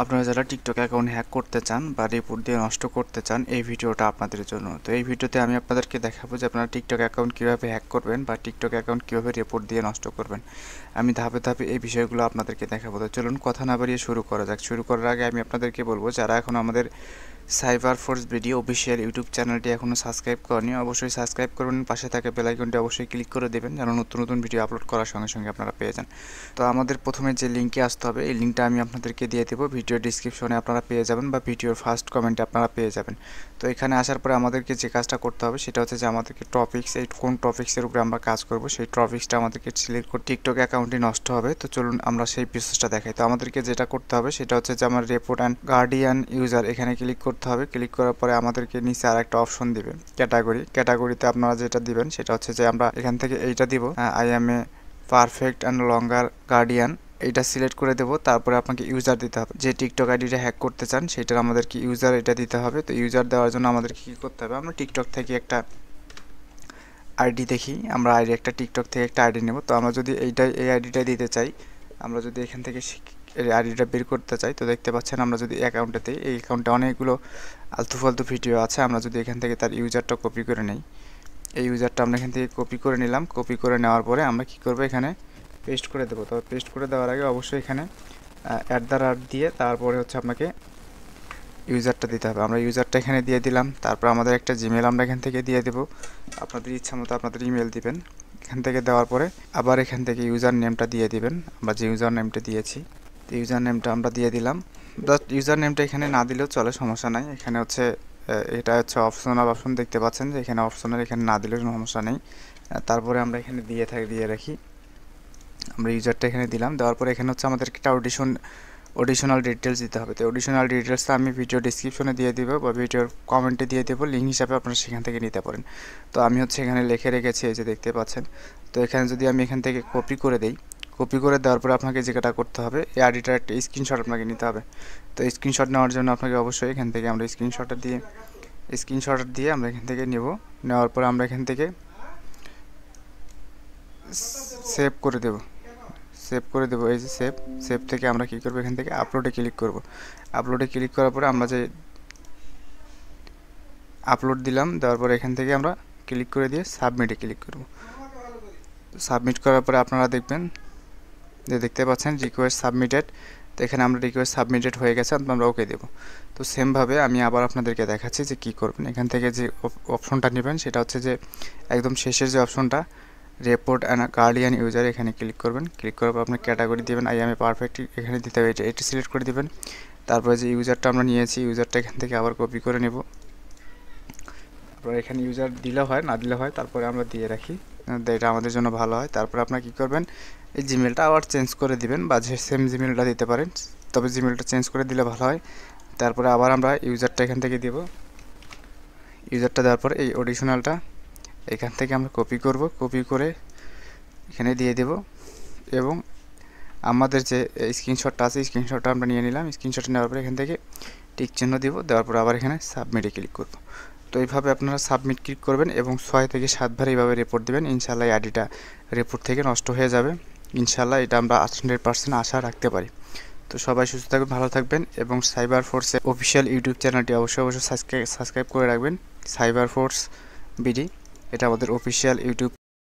আপনারা যারা TikTok account hack করতে চান বা রিপোর্ট দিয়ে নষ্ট করতে চান, এই ভিডিওটা আপনাদের জন্য। তো এই ভিডিওতে আমি আপনাদেরকে দেখাবো যে আপনারা টিকটক অ্যাকাউন্ট কীভাবে হ্যাক করবেন বা টিকটক অ্যাকাউন্ট কীভাবে রিপোর্ট দিয়ে নষ্ট করবেন। আমি ধাপে ধাপে এই বিষয়গুলো আপনাদেরকে দেখাবো। তো চলুন কথা না বাড়িয়ে শুরু করা যাক। শুরু করার আগে আমি আপনাদেরকে বলবো, যারা এখন আমাদের cyber force video official YouTube চ্যানেলটি এখনও সাবস্ক্রাইব করেনি, অবশ্যই সাবস্ক্রাইব করবেন। পাশে থাকা বেল আইকনটি অবশ্যই ক্লিক করে দেবেন, যেন নতুন নতুন ভিডিও আপলোড করার সঙ্গে সঙ্গে আপনারা পেয়ে যান। তো আমাদের প্রথমে যে লিঙ্কে আসতে হবে, এই লিঙ্কটা আমি আপনাদেরকে দিয়ে দেবো। ভিডিও ডিসক্রিপশনে আপনারা পেয়ে যাবেন বা ভিডিওর ফার্স্ট কমেন্টে আপনারা পেয়ে যাবেন। তো এখানে আসার পরে আমাদেরকে যে কাজটা করতে হবে সেটা হচ্ছে যে আমাদেরকে টপিক্স, এই কোন টপিক্সের উপরে আমরা কাজ করব সেই টপিক্সটা আমাদেরকে সিলেক্ট করে টিকটক অ্যাকাউন্টটি নষ্ট হবে। তো চলুন আমরা সেই প্রসেসটা দেখাই। তো আমাদেরকে যেটা করতে হবে সেটা হচ্ছে যে আমার রিপোর্ট অ্যান্ড গার্ডিয়ান ইউজার, এখানে ক্লিক করতে হবে। ক্লিক করার পরে আমাদেরকে নিচে আর একটা অপশন দিবে ক্যাটাগরিতে আপনারা যেটা দিবেন সেটা হচ্ছে যে আমরা এখান থেকে এইটা দিব, I M A perfect and longer guardian, এইটা সিলেক্ট করে দেবো। তারপরে আপনাকে ইউজার দিতে হবে, যে টিকটক আইডিটা হ্যাক করতে চান সেটার আমাদেরকে ইউজার এটা দিতে হবে। তো ইউজার দেওয়ার জন্য আমাদেরকে কী করতে হবে, আমরা টিকটক থেকে একটা আইডি দেখি, আমরা একটা টিকটক থেকে একটা আইডি নেব। তো আমরা যদি এই আইডিটাই দিতে চাই, আমরা যদি এখান থেকে এই আইডিটা বের করতে চাই, তো দেখতে পাচ্ছেন আমরা যদি অ্যাকাউন্টেতে, এই অ্যাকাউন্টে অনেকগুলো আলতু ফালতু ভিডিও আছে। আমরা যদি এখান থেকে তার ইউজারটা কপি করে নেই, এই ইউজারটা আমরা এখান থেকে কপি করে নিলাম। কপি করে নেওয়ার পরে আমরা কী করবো, এখানে পেস্ট করে দেবো। তবে পেস্ট করে দেওয়ার আগে অবশ্যই এখানে @ দিয়ে তারপরে হচ্ছে আপনাকে ইউজারটা দিতে হবে। আমরা ইউজারটা এখানে দিয়ে দিলাম। তারপর আমাদের একটা জিমেল আমরা এখান থেকে দিয়ে দেবো। আপনাদের ইচ্ছা মতো আপনাদের ইমেল দিবেন। এখান থেকে দেওয়ার পরে আবার এখান থেকে ইউজার নেমটা দিয়ে দিবেন, আমরা যে ইউজার নেমটা দিয়েছি। তো ইউজার নেমটা আমরা দিয়ে দিলাম। জাস্ট ইউজার নেমটা এখানে না দিলেও চলে, সমস্যা নাই। এখানে হচ্ছে এটা হচ্ছে অপশনাল অপশন, দেখতে পাচ্ছেন যে এখানে অপশনাল, এখানে না দিলেও সমস্যা নেই। তারপরে আমরা এখানে দিয়ে রাখি, আমরা ইউজারটা এখানে দিলাম। দেওয়ার পরে এখানে হচ্ছে আমাদেরকে একটা অডিশনাল ডিটেলস দিতে হবে। তো অডিশনাল ডিটেলসটা আমি ভিডিও ডিসক্রিপশনে দিয়ে দিব বা ভিডিওর কমেন্টে দিয়ে দেবো, লিঙ্ক হিসাবে আপনারা সেখান থেকে নিতে পারেন। তো আমি হচ্ছে এখানে লিখে রেখেছি, এই যে দেখতে পাচ্ছেন। তো এখানে যদি আমি এখান থেকে কপি করে দেই, কপি করে দেওয়ার পরে আপনাকে যেটা করতে হবে, এই আইডিটার একটা স্ক্রিনশট আপনাকে নিতে হবে। তো স্ক্রিনশট নেওয়ার জন্য আপনাকে অবশ্যই এখান থেকে আমরা স্ক্রিনশট দিয়ে আমরা এখান থেকে নেওয়ার পরে আমরা এখান থেকে সেভ করে দেবো। এই যে সেভ থেকে আমরা কী করবো, এখান থেকে আপলোডে ক্লিক করব। আপলোডে ক্লিক করার পরে আমরা যে আপলোড দিলাম, দেওয়ার পরে এখান থেকে আমরা ক্লিক করে দিয়ে সাবমিটে ক্লিক করব। সাবমিট করার পরে আপনারা দেখবেন যে দেখতে পাচ্ছেন রিকোয়েস্ট সাবমিটেড। তো এখানে আমরা রিকোয়েস্ট সাবমিটেড হয়ে গেছে, আমরা ওকে দেবো। তো সেমভাবে আমি আবার আপনাদেরকে দেখাচ্ছি যে কী করবেন। এখান থেকে যে অপশনটা নেবেন সেটা হচ্ছে যে একদম শেষের যে অপশনটা, রিপোর্ট অ্যান্ড গার্ডিয়ান ইউজার, এখানে ক্লিক করবেন। ক্লিক করার পর আপনার ক্যাটাগরি দেবেন, আই এম এ পারফেক্ট, এখানে দিতে হবে, এটা সিলেক্ট করে দেবেন। তারপরে যে ইউজারটা আমরা নিয়েছি, ইউজারটা এখান থেকে আবার কপি করে নেব। আপনারা এখানে ইউজার দিলে হয়, না দিলে হয়, তারপরে আমরা দিয়ে রাখি, এটা আমাদের জন্য ভালো হয়। তারপরে আপনারা কী করবেন, এই জিমেলটা আবার চেঞ্জ করে দিবেন বা যে সেম জিমেলটা দিতে পারেন, তবে জিমেলটা চেঞ্জ করে দিলে ভালো হয়। তারপরে আবার আমরা ইউজারটা এখান থেকে দেব। ইউজারটা দেওয়ার পর এই অডিশনালটা এখান থেকে আমরা কপি করে এখানে দিয়ে দেব এবং আমাদের যে স্ক্রিনশটটা আছে, স্ক্রিনশটটা আমরা নিয়ে নিলাম। স্ক্রিনশটটা নেওয়ার পরে এখান থেকে টিক চিহ্ন দিব, দেওয়ার পর আবার এখানে সাবমিটে ক্লিক করব। তো এইভাবে আপনারা সাবমিট ক্লিক করবেন এবং 6 থেকে 7 বার এইভাবে রিপোর্ট দেবেন। ইনশাল্লাহ এই আইডিটা রিপোর্ট থেকে নষ্ট হয়ে যাবে। ইনশাল্লাহ এটা আমরা 100% আশা রাখতে পারি। তো সবাই সুস্থ থাকবেন, ভালো থাকবেন এবং সাইবার ফোর্সের অফিসিয়াল ইউটিউব চ্যানেলটি অবশ্যই সাবস্ক্রাইব করে রাখবেন। সাইবার ফোর্স বিডি, এটা আমাদের অফিসিয়াল ইউটিউব